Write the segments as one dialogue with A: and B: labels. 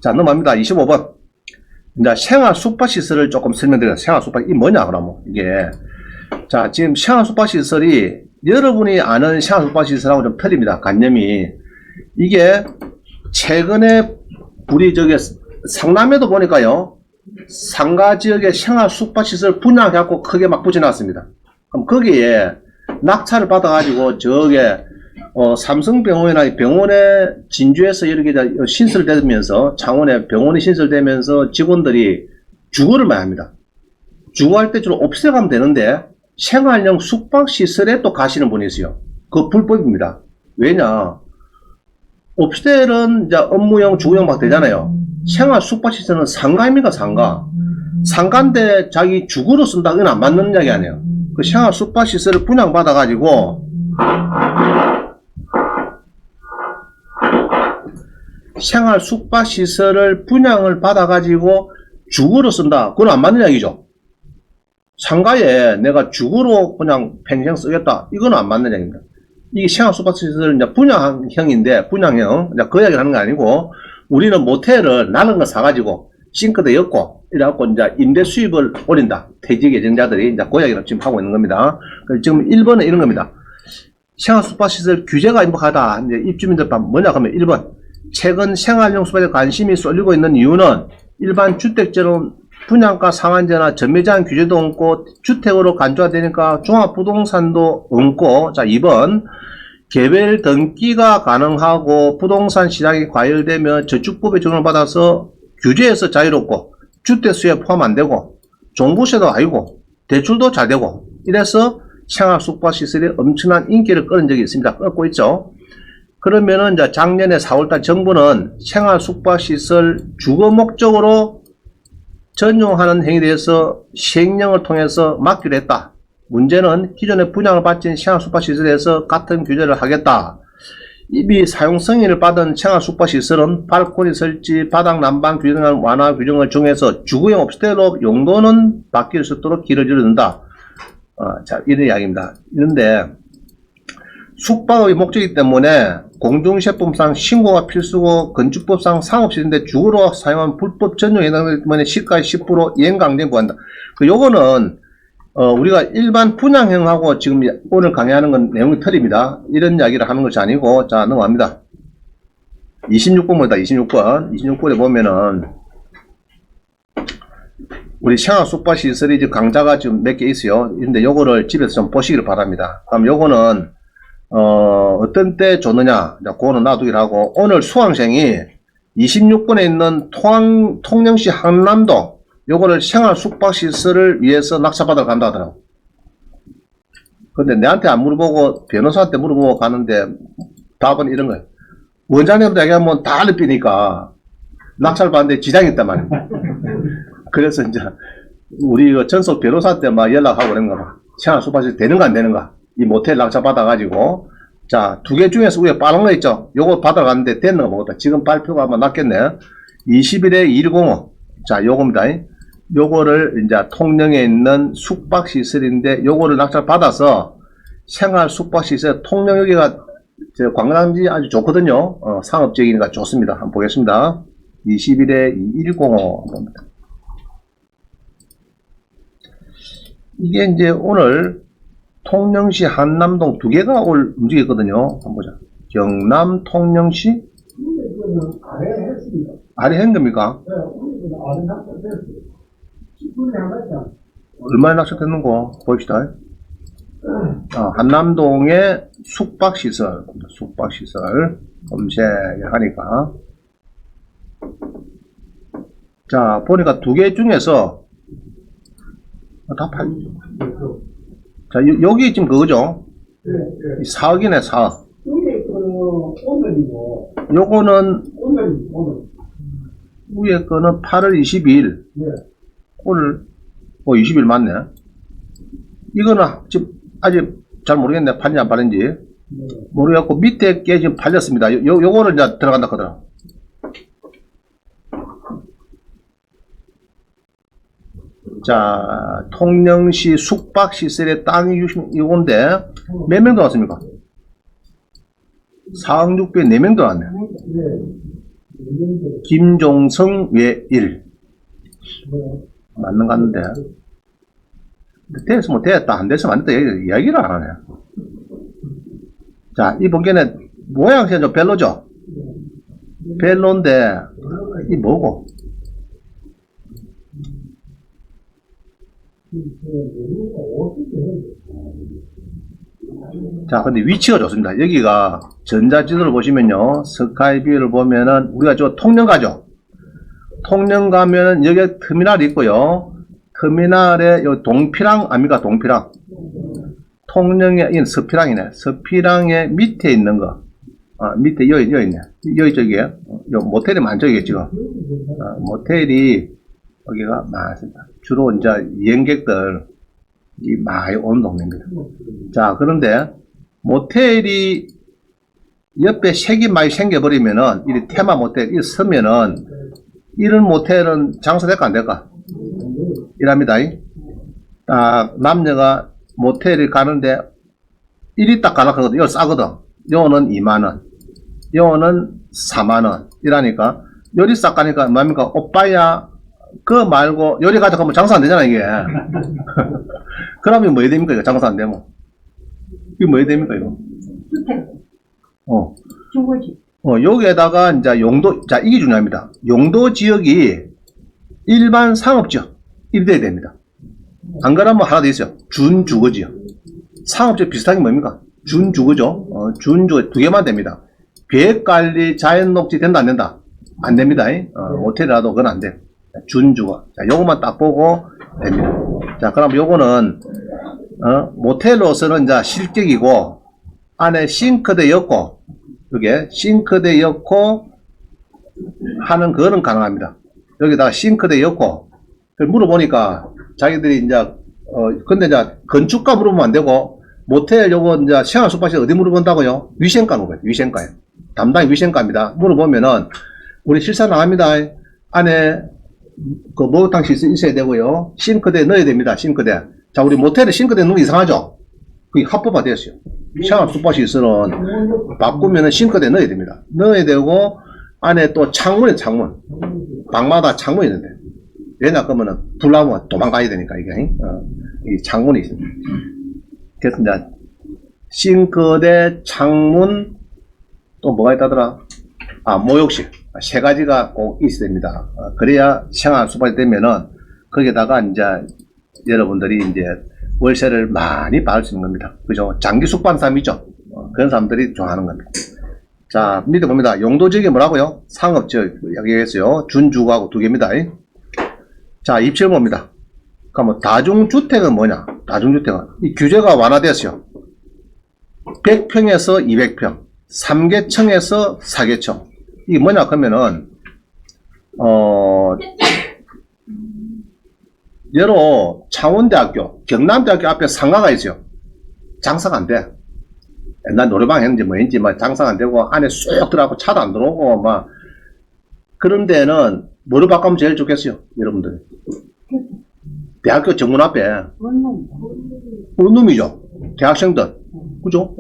A: 자, 넘어갑니다. 25번. 이제 생활 숙박시설을 조금 설명드려요. 생활 숙박, 이 뭐냐, 그러면. 이게. 자, 지금 생활 숙박시설이 여러분이 아는 생활 숙박시설하고 좀 틀립니다. 관념이. 이게 최근에 우리 저기 상남에도 보니까요. 상가 지역에 생활 숙박시설 분양해갖고 크게 막 붙여놨습니다. 그럼 거기에 낙찰을 받아가지고 저게 삼성병원이나 병원에 진주에서 이렇게 신설되면서 창원에 병원이 신설되면서 직원들이 주거를 많이 합니다. 주거할 때 주로 옵스텔 가면 되는데 생활형 숙박시설에 또 가시는 분이 있어요. 그거 불법입니다. 왜냐? 옵스텔은 이제 업무용, 주거용 막 되잖아요. 생활 숙박시설은 상가입니까, 상가? 상가인데 자기 주거로 쓴다, 이건 안 맞는 이야기 아니에요. 그 생활 숙박시설을 분양받아가지고 생활 숙박시설을 분양을 받아가지고 주거로 쓴다. 그건 안 맞는 이야기죠. 상가에 내가 주거로 그냥 평생 쓰겠다. 이건 안 맞는 이야기입니다. 이게 생활 숙박시설은 이제 분양형인데, 분양형. 이제 그 이야기를 하는 게 아니고, 우리는 모텔을 나는 거 사가지고, 싱크대 엮고, 이래갖고 이제 임대 수입을 올린다. 퇴직 예정자들이 이제 그 이야기를 지금 하고 있는 겁니다. 지금 1번은 이런 겁니다. 생활 숙박시설 규제가 임박하다. 이제 입주민들 뭐냐 하면 1번. 최근 생활용 숙박에 관심이 쏠리고 있는 이유는 일반 주택처럼 분양가 상한제나 전매제한 규제도 없고 주택으로 간주화되니까 종합부동산도 없고. 자, 2번. 개별 등기가 가능하고 부동산 시장이 과열되면 저축법의 적용을 받아서 규제에서 자유롭고 주택수에 포함 안 되고 종부세도 아니고 대출도 잘 되고 이래서 생활 숙박시설이 엄청난 인기를 끌은 적이 있습니다. 끌고 있죠. 그러면은 이제 작년에 4월달 정부는 생활 숙박시설 주거 목적으로 전용하는 행위에 대해서 시행령을 통해서 막기로 했다. 문제는 기존에 분양을 받친 생활 숙박시설에서 같은 규제를 하겠다. 이미 사용 승인을 받은 생활 숙박시설은 발코니 설치, 바닥 난방 규정 완화 규정을 정해서 주거용 옵스텔로 용도는 바뀔 수 있도록 길을 열어준다. 자, 이런 이야기입니다. 이런데 숙박의 목적이기 때문에 공중세법상 신고가 필수고 건축법상 상업시설인데 주거로 사용한 불법 전용에 해당되기 때문에 시가의 10% 이행강제 구한다. 요거는 우리가 일반 분양형하고 지금 오늘 강의하는 건 내용이 틀립니다. 이런 이야기를 하는 것이 아니고. 자, 넘어갑니다. 26번입니다. 26번. 26번에 보면은 우리 생활 숙박시설이 지금 강좌가 지금 몇 개 있어요. 근데 요거를 집에서 좀 보시기를 바랍니다. 그럼 요거는 어떤 때 줬느냐, 그거는 놔두기로 하고, 오늘 수강생이 26번에 있는 통영시 한남동, 요거를 생활 숙박시설을 위해서 낙찰받으러 간다 하더라고. 근데 내한테 안 물어보고 변호사한테 물어보고 가는데 답은 이런 거예요. 원장님한테 얘기하면 다 알려비니까 낙찰받는데 지장이 있단 말이에요. 그래서 이제 우리 전속 변호사한테 막 연락하고 그런 거 봐. 생활 숙박시설 되는가 안 되는가. 이 모텔 낙찰 받아가지고, 자, 두 개 중에서 위에 빠른 거 있죠? 요거 받아갔는데 됐는가 보다. 지금 발표가 아마 났겠네. 21에 2105. 자, 요겁니다. 요거를 이제 통영에 있는 숙박시설인데, 요거를 낙찰 받아서 생활 숙박시설, 통영 여기가 관광지 아주 좋거든요. 상업적이니까 좋습니다. 한번 보겠습니다. 21에 2105 봅니다. 이게 이제 오늘 통영시 한남동 두 개가 움직였거든요. 한번 보자. 경남 통영시?
B: 아래 했습니다.
A: 아래 한 겁니까?
B: 네, 우리는 아래 낙찰됐어요. 10분에 한 발짝.
A: 얼마나 낙찰됐는고 봅시다. 한남동의 숙박시설, 숙박시설 검색을 하니까. 자, 보니까 두 개 중에서 다 팔리죠. 자, 여기 지금 그거죠?
B: 네, 네.
A: 4억이네, 4억.
B: 위에 거는 오늘이고,
A: 요거는
B: 오늘.
A: 위에 거는 8월 22일.
B: 네.
A: 오늘 20일 맞네. 이거는 지금 아직 잘 모르겠네. 팔린지 안 팔린지.
B: 네.
A: 모르겠고 밑에 게 지금 팔렸습니다. 요거를 이제 들어간다 하더라. 자, 통영시 숙박시설의 땅이 60, 몇 명 들어왔습니까? 4억 6백 4명 들어왔네.
B: 네.
A: 김종성 외 1. 맞는 것 같은데. 됐으면 됐다, 안 됐으면 안 됐다, 이야기를 안 하네. 자, 이 보기에는 모양새는 좀 별로죠? 별로인데, 이 뭐고? 자, 근데 위치가 좋습니다. 여기가 전자지도를 보시면요, 스카이뷰를 보면은 우리가 저 통영 가죠? 통영 가면은 여기 터미널이 있고요. 터미널에 요 동피랑 아닙니까? 동피랑. 통영에 이 서피랑이네. 서피랑의 밑에 있는 거. 밑에 여기 있네. 여기 저기에 요 모텔이 많죠, 이게 지금. 모텔이 여기가 많습니다. 주로 이제 여행객들 이 많이 오는 동네입니다. 자, 그런데 모텔이 옆에 색이 많이 생겨버리면은 이 테마 모텔 이 서면은 이런 모텔은 장사될까 안 될까? 이랍니다. 딱 남녀가 모텔을 가는데 일이 딱 가락하거든. 이거 싸거든. 요거는 2만원, 요거는 4만원 이라니까 요리 싹 가니까 뭡니까? 오빠야 그거 말고 요리 가져가면 장사 안 되잖아 이게. 그러면 뭐 해야 됩니까 이거 장사 안 되면? 이거 뭐 해야 됩니까 이거?
B: 중고지.
A: 여기에다가 이제 용도, 자, 이게 중요합니다. 용도 지역이 일반 상업지역 입대해야 됩니다. 안 그러면 하나 더 있어요. 준주거지역. 상업지역 비슷한 게 뭡니까? 준주거죠. 준주거 두 개만 됩니다. 계획관리, 자연녹지 된다, 안 된다? 안 됩니다. 호텔이라도 그건 안 돼요. 준주거. 자, 요것만 딱 보고 됩니다. 자, 그럼 요거는, 모텔로서는 이제 실격이고, 안에 싱크대였고, 여기에 싱크대였고, 하는 거는 가능합니다. 여기다가 싱크대였고, 물어보니까, 자기들이 이제, 근데 이제 건축가 물어보면 안 되고, 모텔 요거 이제 생활 숙박시 어디 물어본다고요? 위생과 물어봐요. 위생과요. 담당이 위생과입니다. 물어보면은, 우리 실사 나갑니다. 안에, 그 목욕탕 시설 있어야 되고요. 싱크대 넣어야 됩니다. 싱크대. 자, 우리 모텔에 싱크대 넣으면 이상하죠? 그게 합법화 되었어요. 생활 숙박시설은 바꾸면은 싱크대 넣어야 됩니다. 넣어야 되고, 안에 또 창문에 창문. 방마다 창문이 있는데. 왜냐, 그러면은, 불 나오면 도망가야 되니까, 이게, 이 창문이 있습니다. 그래서 이제, 싱크대, 창문, 또 뭐가 있다더라? 모욕실. 세 가지가 꼭 있어야 됩니다. 그래야 생활 숙박이 되면은, 거기에다가 이제, 여러분들이 이제, 월세를 많이 받을 수 있는 겁니다. 그죠? 장기 숙박하는 사람 있죠? 그런 사람들이 좋아하는 겁니다. 자, 밑에 봅니다. 용도지역이 뭐라고요? 상업지역, 얘기했어요. 준주거하고 두 개입니다. 자, 입지를 봅니다. 그러면 다중주택은 뭐냐? 다중주택은. 이 규제가 완화됐어요. 100평에서 200평, 3개층에서 4개층. 이게 뭐냐, 그러면은, 예로 창원대학교, 경남대학교 앞에 상가가 있어요. 장사가 안 돼. 옛날 노래방 했는지 뭐 했는지 막 장사가 안 되고 안에 쏙 들어가고 차도 안 들어오고 막 그런 데는 뭐로 바꾸면 제일 좋겠어요, 여러분들? 대학교 정문 앞에 원룸이죠. 대학생들, 그죠?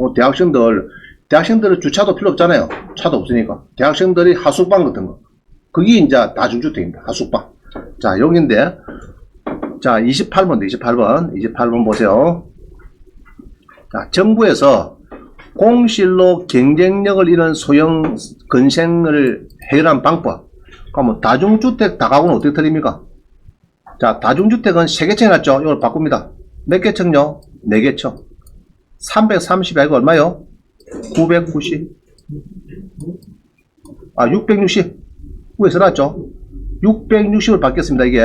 A: 대학생들은 주차도 필요 없잖아요. 차도 없으니까. 대학생들이 하숙방 같은 거. 그게 이제 다중주택입니다. 하숙방. 자, 여기인데, 자, 28번 보세요. 자, 정부에서 공실로 경쟁력을 잃은 소형 건생을 해결한 방법. 그러면 다중주택 다가구는 어떻게 틀립니까? 자, 다중주택은 3개층 해놨죠? 이걸 바꿉니다. 몇 개층요? 4개층. 330, 이거 얼마요? 990. 660. 위에서 놨죠? 660을 받겠습니다, 이게.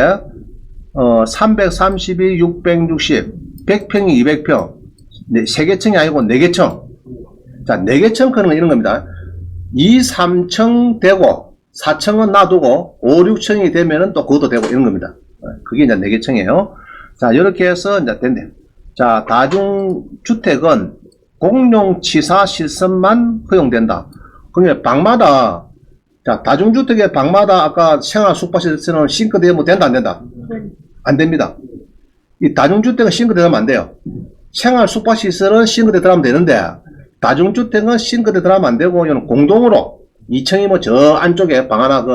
A: 332, 660. 100평이 200평. 3개층이 아니고 4개층. 자, 4개층 크는 건 이런 겁니다. 2, 3층 되고, 4층은 놔두고, 5, 6층이 되면은 또 그것도 되고, 이런 겁니다. 그게 이제 4개층이에요. 자, 이렇게 해서 이제 된대. 자, 다중주택은 공용치사 실습만 허용된다. 그러니까 방마다, 자, 다중주택의 방마다 아까 생활 숙박시설은 싱크대 뭐 된다, 안 된다? 안 됩니다. 이 다중주택은 싱크대 들어가면 안 돼요. 생활 숙박시설은 싱크대 들어가면 되는데, 다중주택은 싱크대 들어가면 안 되고, 이거는 공동으로 2층이면 저 안쪽에 방 하나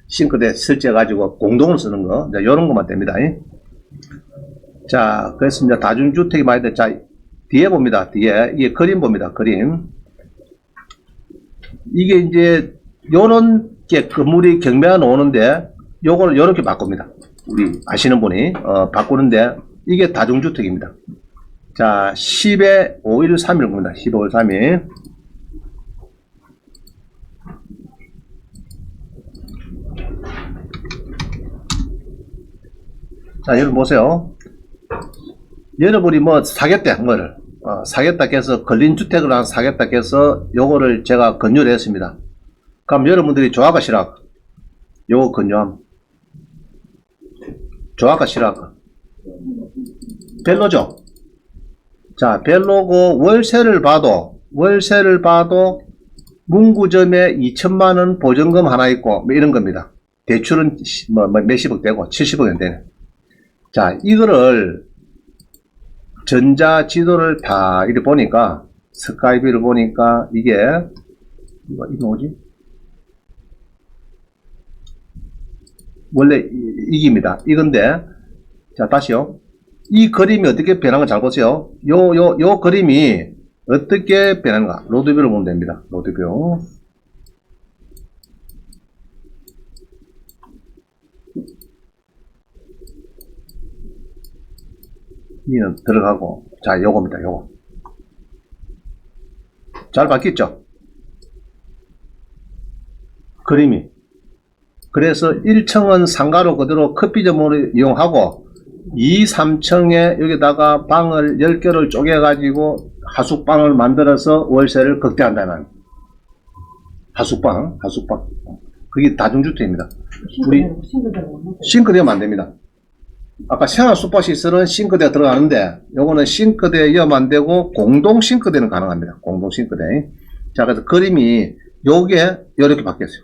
A: 싱크대 설치해가지고 공동으로 쓰는 거. 이제 요런 것만 됩니다. 자, 그래서 이제 다중주택이 많이 돼. 자, 뒤에 봅니다. 뒤에. 이게 그림 봅니다. 그림. 이게 이제 요런 게 건물이 경매가 나오는데 요거를 요렇게 바꿉니다. 우리 아시는 분이 바꾸는데 이게 다중주택입니다. 자, 10에 5일 3일 봅니다. 15일 3일. 자, 여러분 보세요. 여러분이 뭐 사겠다, 뭐를. 사겠다 해서 걸린 주택을 한 사겠다 해서 요거를 제가 권유를 했습니다. 그럼 여러분들이 좋아할까 싫어할까? 요거 권유함. 좋아할까 싫어할까? 별로죠? 자, 별로고 월세를 봐도 문구점에 2천만원 보증금 하나 있고 뭐 이런 겁니다. 대출은 뭐 몇십억 되고 70억은 되네. 자, 이거를 전자지도를 다 이렇게 보니까 스카이뷰를 보니까 이게 뭐지? 원래 이깁니다. 이건데 자, 다시요. 이 그림이 어떻게 변한 거 잘 보세요. 요 그림이 어떻게 변하는가? 로드뷰를 보면 됩니다. 로드뷰. 이는 들어가고, 자, 요겁니다. 요거. 잘 바뀌었죠? 그림이. 그래서 1층은 상가로 그대로 커피점으로 이용하고 2, 3층에 여기다가 방을 10개를 쪼개가지고 하숙방을 만들어서 월세를 극대화한다는 하숙방. 그게 다중주택입니다. 우리 싱크대가 안 됩니다. 아까 생활 숙박시설은 싱크대가 들어가는데 요거는 싱크대 이용 안 되고 공동 싱크대는 가능합니다. 공동 싱크대. 자, 그래서 그림이 요게 요렇게 바뀌었어요.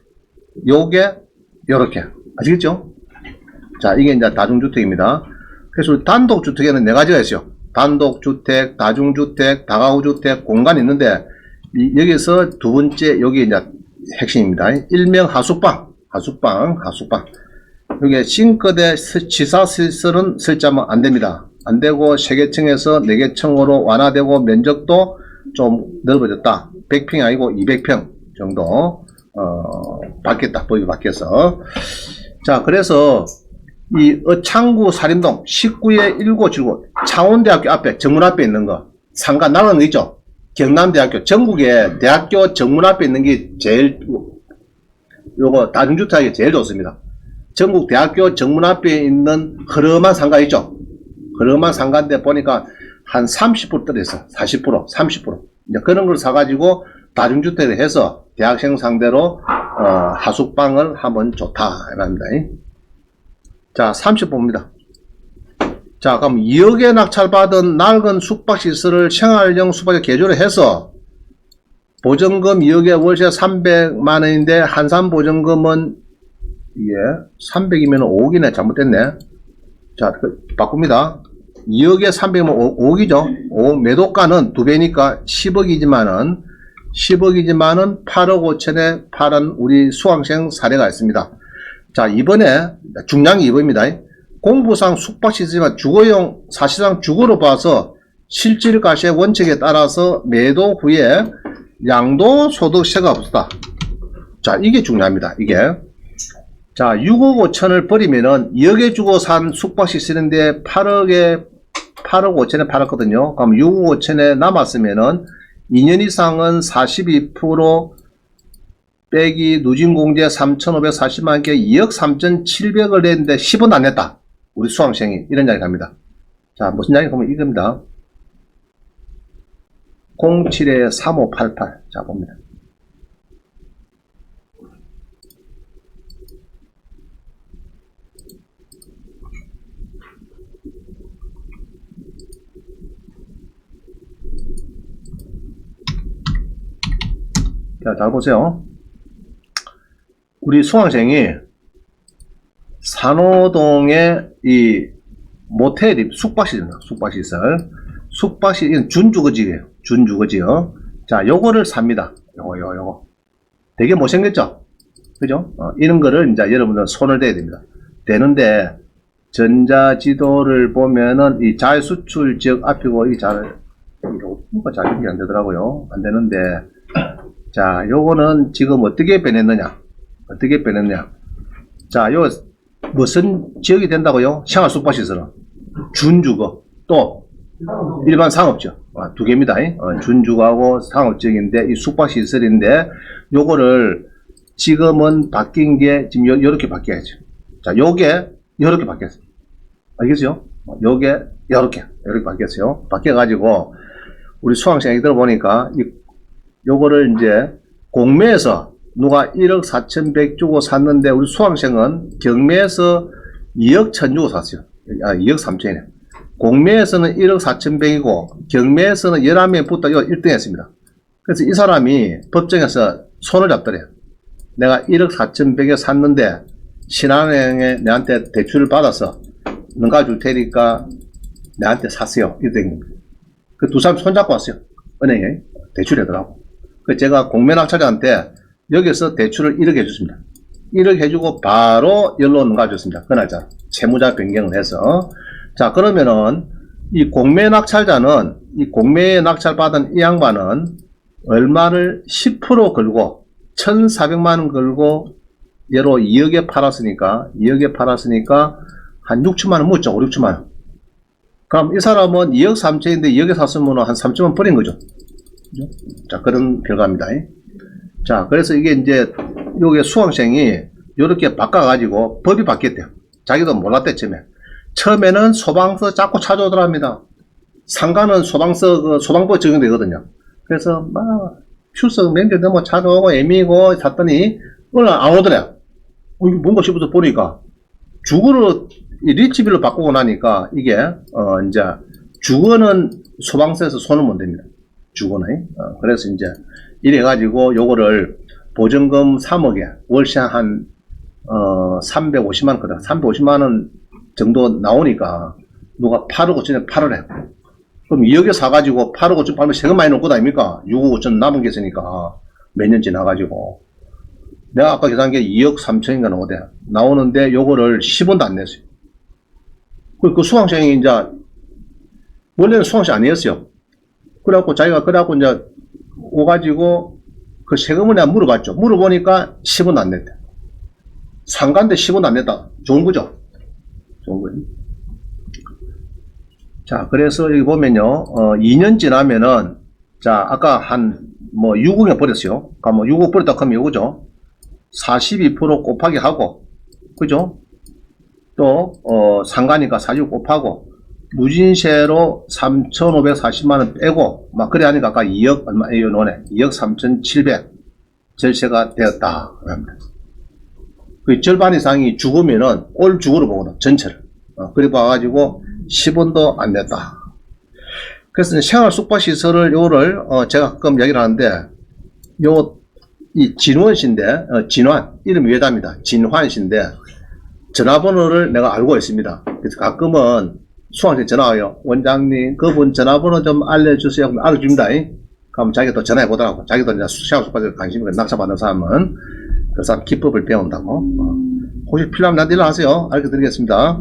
A: 요게 요렇게. 아시겠죠? 자, 이게 이제 다중주택입니다. 그래서 단독주택에는 4가지가 있어요. 단독주택, 다중주택, 다가구주택, 공간이 있는데 여기서 두 번째 여기 이제 핵심입니다. 일명 하숙방. 여기 싱크대 취사시설은 설치하면 안 됩니다. 안 되고 3개층에서 4개층으로 완화되고 면적도 좀 넓어졌다. 100평이 아니고 200평 정도 바뀌었다. 법이 바뀌어서. 자, 그래서 이 창구 사림동 19에 1979 창원대학교 앞에 정문 앞에 있는 거 상가 나가는 거 있죠. 경남대학교 전국에 대학교 정문 앞에 있는 게 제일 요거 다중주택이 제일 좋습니다. 전국 대학교 정문 앞에 있는 허름한 상가 있죠. 허름한 상가인데 보니까 한 30% 떨어졌어. 40%, 30%. 이제 그런 걸 사가지고 다중주택을 해서 대학생 상대로 하숙방을 하면 좋다. 이랍니다. 자, 30%입니다. 자, 그럼 2억에 낙찰받은 낡은 숙박시설을 생활형 숙박에 개조를 해서 보증금 2억에 월세 300만원인데 한산 보증금은 이게 300이면 5억이네. 잘못됐네. 자, 바꿉니다. 2억에 300이면 5억이죠. 5억 매도가는 2배니까 10억이지만은 8억 5천에 팔은 우리 수강생 사례가 있습니다. 자, 이번에 중요한 게 이번입니다. 공부상 숙박시설이지만 주거용 사실상 주거로 봐서 실질가세 원칙에 따라서 매도 후에 양도소득세가 없다. 자, 이게 중요합니다. 이게. 자, 6억 5천을 버리면은 2억에 주고 산 숙박시설인데 8억 5천에 팔았거든요. 그럼 6억 5천에 남았으면은 2년 이상은 42% 빼기 누진공제 3,540만 개 2억 3,700을 냈는데 10원 안 냈다. 우리 수강생이 이런 이야기 합니다. 자, 무슨 이야기 보면 이겁니다. 07에 3588. 자, 봅니다. 자, 잘 보세요. 우리 수강생이 산호동에 이 모텔이 숙박시설입니다. 숙박시설, 이건 준주거지예요. 준주거지요. 자, 요거를 삽니다. 요거. 되게 못생겼죠? 그죠? 이런 거를 이제 여러분들 손을 대야 됩니다. 되는데, 전자지도를 보면은 이 자유수출 지역 앞이고, 이 이거 잘 연결 안 되더라고요. 안 되는데, 자, 요거는 지금 어떻게 변했느냐? 어떻게 변했냐? 자, 요, 무슨 지역이 된다고요? 생활숙박시설은. 준주거. 또, 일반 상업지역. 두 개입니다. 준주거하고 상업지역인데, 이 숙박시설인데, 요거를 지금은 바뀐 게, 지금 요렇게 바뀌어야죠. 자, 요게, 요렇게 바뀌었어요. 알겠죠? 요게, 요렇게 바뀌었어요. 바뀌어가지고, 우리 수강생이 들어보니까, 요거를 이제, 공매에서 누가 1억 4,100 주고 샀는데, 우리 수강생은 경매에서 2억 1,000 주고 샀어요. 2억 3천이네. 공매에서는 1억 4,100이고, 경매에서는 11명 붙어 1등 했습니다. 그래서 이 사람이 법정에서 손을 잡더래요. 내가 1억 4,100에 샀는데, 신한은행에 내한테 대출을 받아서, 너가 줄 테니까 내한테 사세요. 이렇게 그 두 사람 손잡고 왔어요. 은행에 대출하더라고. 그 제가 공매낙찰자한테 여기서 대출을 1억 해줬습니다. 1억 해주고 바로 연로 가졌습니다. 그날짜 채무자 변경을 해서. 자, 그러면은 이 공매낙찰자는 이 공매 낙찰 받은 이 양반은 얼마를 10% 걸고 1,400만원 걸고 얘로 2억에 팔았으니까 한 6천만원 묻죠. 5, 6천만원. 그럼 이 사람은 2억 3천인데 2억에 샀으면 한 3천만 버린 거죠. 그죠? 자, 그런 결과입니다. 자, 그래서 이게 이제 요게 수강생이 요렇게 바꿔가지고 법이 바뀌었대요. 자기도 몰랐대, 처음에는 소방서 자꾸 찾아오더랍니다. 상가는 소방법 적용되거든요. 그래서 막 출석 몇 개 뭐 찾아오고 애미고 샀더니 오늘 안 오더래요. 이게 뭔가 싶어서 보니까 주거로 이 리치빌로 바꾸고 나니까 이게 이제 주거는 소방서에서 손을 못 댑니다. 주거는. 그래서 이제 이래 가지고 요거를 보증금 3억에 월세 한 350만 원, 350만 원 정도 나오니까 누가 8억 5천에 팔으래. 그럼 2억에 사가지고 8억 5천 팔면 세금 많이 넣을 거 아닙니까? 6억 5천 남은 게 있으니까 몇 년 지나가지고 내가 아까 계산한 게 2억 3천인가 나오는데 요거를 10원도 안 냈어요. 그 수강생이 이제 원래는 수강생 아니었어요. 그래갖고 자기가 이제 오가지고 그 세금을 내가 물어봤죠. 물어보니까 10원도 안 냈대. 상가인데 10원도 안 냈다. 좋은 거죠? 좋은 거죠. 자, 그래서 여기 보면요, 2년 지나면은, 자, 아까 뭐 6억에 버렸어요. 그러니까 뭐 6억 버렸다 하면 이거죠. 42% 곱하기 하고, 그죠? 또, 상가니까 42 곱하고, 누진세로 3,540만원 빼고, 막, 그래 하니까 아까 2억, 얼마에요, 노네? 2억 3,700 절세가 되었다. 그 절반 이상이 죽으면은, 올 죽으로 보거든, 전체를. 그래 봐가지고, 10원도 안 냈다. 그래서 생활 숙박시설을, 요거를, 제가 가끔 얘기를 하는데, 이 진원씨인데, 진환, 이름이 외답니다. 진환씨인데, 전화번호를 내가 알고 있습니다. 그래서 가끔은 수강생 전화 와요. 원장님, 그분 전화번호 좀 알려주세요. 그럼 알려줍니다. 그럼 자기가 또 전화해보더라고. 자기도 이제 생활 숙박에 관심이 낙찰받는 사람은 그 사람 기법을 배운다고. 혹시 필요하면 나한테 연락하세요. 알려드리겠습니다.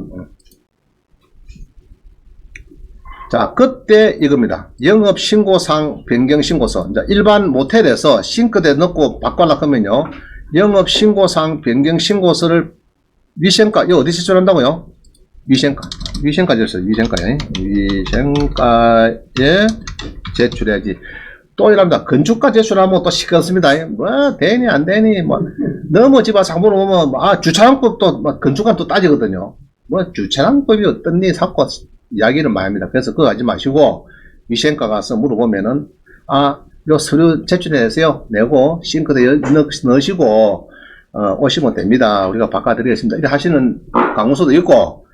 A: 자, 그때 이겁니다. 영업신고상 변경신고서. 이제 일반 모텔에서 싱크대 넣고 바꿔라 하면요. 영업신고상 변경신고서를 위생과, 이거 어디 제출한다고요? 위생과 제출, 위생과에 제출해야지. 또 이랍니다. 건축가 제출하면 또 시끄럽습니다. 뭐, 되니, 안 되니, 뭐, 너무 집안 상부로 보면, 주차장법도, 건축가 또 따지거든요. 뭐, 주차장법이 어떻니? 자꾸 이야기를 많이 합니다. 그래서 그거 하지 마시고, 위생과 가서 물어보면은, 요 서류 제출해주세요. 내고, 싱크대에 넣으시고, 오시면 됩니다. 우리가 바꿔드리겠습니다. 이렇게 하시는 강원소도 있고,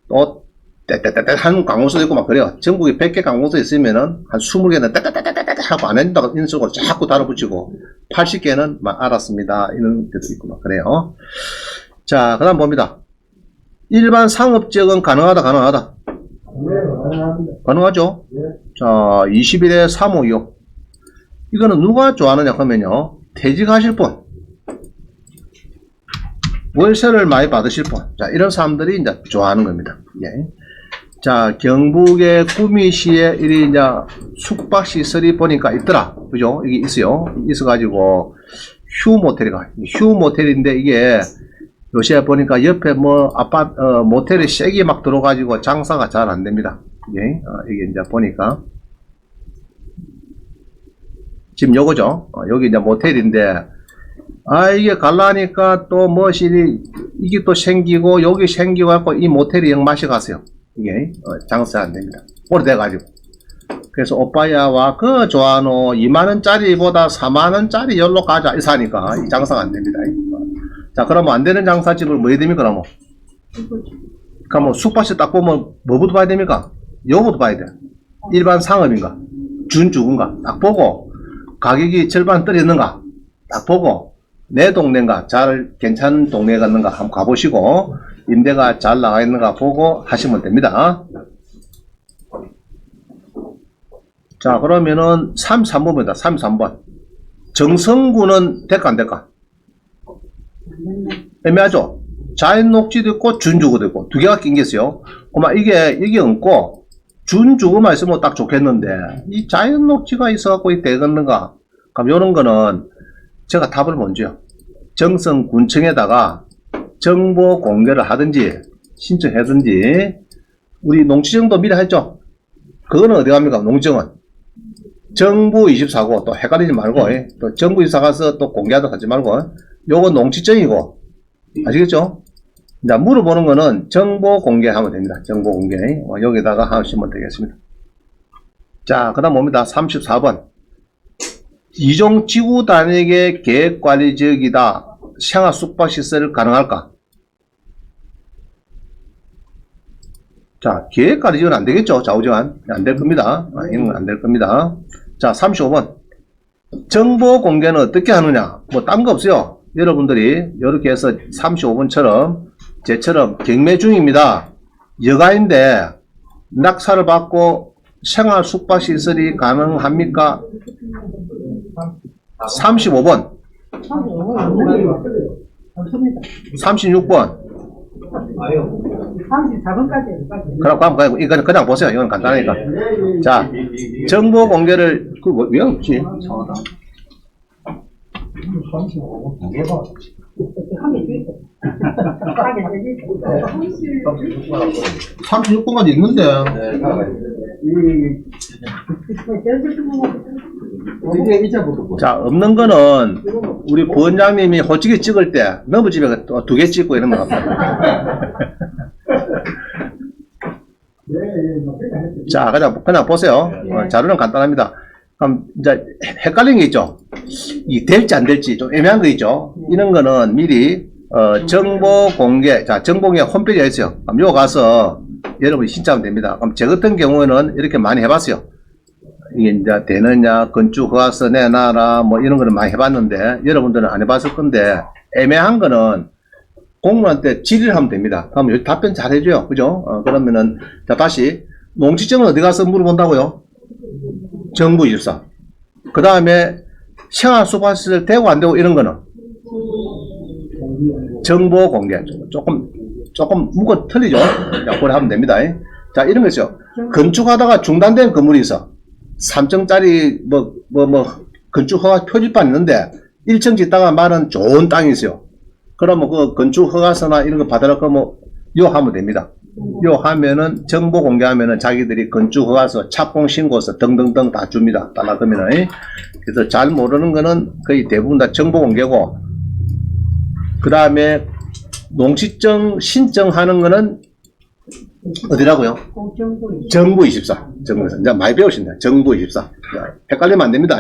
A: 또, 떼떼떼떼 하는 강원소도 있고 막 그래요. 전국에 100개 강원소 있으면은, 한 20개는 떼떼떼떼떼 하고 안 해준다고 인식으로 자꾸 달아붙이고, 80개는 막 알았습니다. 이런 데도 있고 막 그래요. 자, 그 다음 봅니다. 일반 상업지역은 가능하다. 가능하죠? 자, 21에 356. 이거는 누가 좋아하느냐 하면요. 퇴직하실 분. 월세를 많이 받으실 분. 자, 이런 사람들이 이제 좋아하는 겁니다. 예. 자, 경북의 구미시에 이리 이제 숙박시설이 보니까 있더라. 그죠? 이게 있어요. 있어가지고, 휴 모텔인데 이게 요새 보니까 옆에 뭐 모텔이 세게 막 들어가지고 장사가 잘 안 됩니다. 예. 이게 이제 보니까. 지금 요거죠. 여기 이제 모텔인데, 이게 갈라니까 또 뭐시니, 이게 또 생기고, 여기 생기고 갖고 이 모텔이 영 맛이 가세요. 이게, 장사 안 됩니다. 오래돼가지고. 그래서 오빠야, 와, 그 좋아하노. 2만원짜리보다 4만원짜리 열로 가자. 이 사니까, 이 장사가 안 됩니다. 자, 그러면 안 되는 장사집을 뭐 해야 됩니까, 그러면? 그러니까 뭐 숙박시 딱 보면 뭐부터 봐야 됩니까? 요거부터 봐야 돼. 일반 상업인가? 준주군가? 딱 보고, 가격이 절반 떨어졌는가? 딱 보고, 내 동네인가? 잘 괜찮은 동네 갔는가? 한번 가보시고, 임대가 잘 나가 있는가 보고 하시면 됩니다. 자, 그러면은 33번입니다. 33번. 정성구는 될까 안 될까? 애매하죠? 자연녹지도 있고 준주구도 있고 두 개가 낀 게 있어요. 그만 이게 없고 준주구만 있으면 딱 좋겠는데 이 자연녹지가 있어갖고 이 되겠는가? 그럼 요런 거는 제가 답을 먼저요. 정성군청에다가 정보 공개를 하든지 신청하든지 우리 농지정도 미리 했죠? 그거는 어디 갑니까? 농지정은 정부24고 또 헷갈리지 말고 또 정부24 가서 또 공개하도록 하지 말고 요건 농지정이고 아시겠죠? 이제 물어보는 거는 정보 공개하면 됩니다. 정보 공개 여기다가 하시면 되겠습니다. 자, 그 다음 뭡니다. 34번 이종 지구 단위의 계획관리 지역이다. 생활 숙박시설 가능할까? 자, 계획관리 지역은 안 되겠죠? 좌우지간 안 될 겁니다. 이런 건 안 될 겁니다. 자, 35번 정보 공개는 어떻게 하느냐? 뭐 딴 거 없어요. 여러분들이 이렇게 해서 35번처럼 제처럼 경매 중입니다. 여가인데 낙찰을 받고 생활 숙박시설이 가능합니까? 35번 36번
B: 34번까지.
A: 이건 그냥 보세요. 이건 간단하니까. 자, 정보 공개를 왜 없지? 36번까지 있는데. 자, 없는 거는 우리 부원장님이 호치기 찍을 때 너무 집에 두 개 찍고 이런 거 같아요. 자, 그냥 보세요. 자료는 간단합니다. 그럼 이제 헷갈리는 게 있죠. 이 될지 안 될지 좀 애매한 거 있죠. 이런 거는 미리 정보 공개, 자, 정보 공개 홈페이지가 있어요. 그럼 요 가서 여러분이 신청하면 됩니다. 그럼 제 같은 경우에는 이렇게 많이 해봤어요. 이게 이제 되느냐, 건축 허가서 내놔라, 뭐 이런 거는 많이 해봤는데 여러분들은 안 해봤을 건데 애매한 거는 공무원한테 질의를 하면 됩니다. 그럼 여기 답변 잘 해줘요. 그죠? 그러면은, 자, 다시, 농지정은 어디 가서 물어본다고요? 정부24. 그 다음에, 생활 숙박시설 되고 안 되고 이런 거는? 정보 공개. 조금 묵어 틀리죠? 자, 그걸 하면 됩니다. 자, 이런 거 있어요. 건축하다가 중단된 건물이 있어. 3층짜리, 건축 허가 표지판 있는데, 1층 짓다가 말은 좋은 땅이 있어요. 그러면 그 건축 허가서나 이런 거 받으러 거면 요 하면 됩니다. 요 하면은 정보 공개하면은 자기들이 건축 허가서, 착공 신고서 등등등 다 줍니다. 달라 그러면은. 그래서 잘 모르는 거는 거의 대부분 다 정보 공개고, 그 다음에 농지정 신청하는 거는 어디라고요? 정부24. 이제 많이 배우신다. 정부24. 헷갈리면 안 됩니다.